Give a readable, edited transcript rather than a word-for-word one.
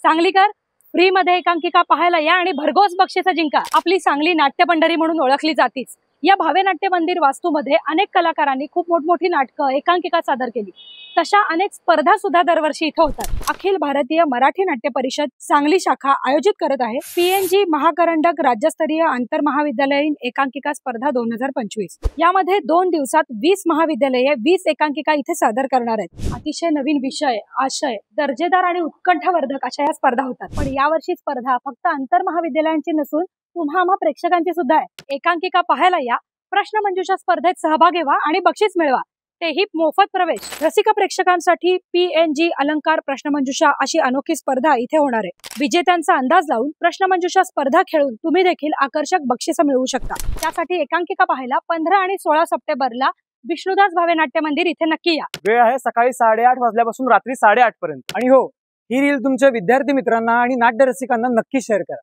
Sanglikar free मध्ये एकांकिका पाहायला या आणि भरघोस बक्षिसं जिंका। आपली सांगली नाट्य पंढरी म्हणून ओळखली जातीच। या भावे नाट्य मंदिर वास्तूमध्ये अनेक कलाकारांनी खूप मोठमोठी नाटकं एकांकिका सादर केली। तशा अनेक स्पर्धा सुद्धा दरवर्षी इथं होतात। अखिल भारतीय मराठी नाट्य परिषद सांगली शाखा आयोजित करत आहे PNG महाकरंडक राज्यस्तरीय आंतर महाविद्यालयीन एकांकिका स्पर्धा 2025। यामध्ये 2 दिवसात 20 महाविद्यालये 20 एकांकिका इथे सादर करणार आहेत। अतिशय नवीन विषय, आशय, दर्जेदार आणि उत्कंठावर्धक अशा या स्पर्धा होतात। पण यावर्षी स्पर्धा फक्त आंतर महाविद्यालयांची नसून आम्हा प्रेक्षकांची सुद्धा आहे। एकांकिका पाहायला या, प्रश्नमंजुषा स्पर्धेत सहभागी व्हा आणि बक्षीस मिळवा, तेही मोफत प्रवेश। रसिक प्रेक्षकांसाठी PNG अलंकार प्रश्नमंजुषा अशी अनोखी स्पर्धा इथे होणार आहे। विजेत्यांचा अंदाज लावून प्रश्नमंजुषा स्पर्धा खेळून तुम्ही देखील आकर्षक बक्षिसं मिळवू शकता। त्यासाठी एकांकिका पाहायला 15 आणि 16 सप्टेंबरला विष्णुदास भावे नाट्य मंदिर इथे नक्की या। वेळ आहे सकाळी 8:30 वाजल्यापासून रात्री 8:30 पर्यंत। आणि हो, ही रील तुमच्या विद्यार्थी मित्रांना आणि नाट्य रसिकांना नक्की शेअर करा।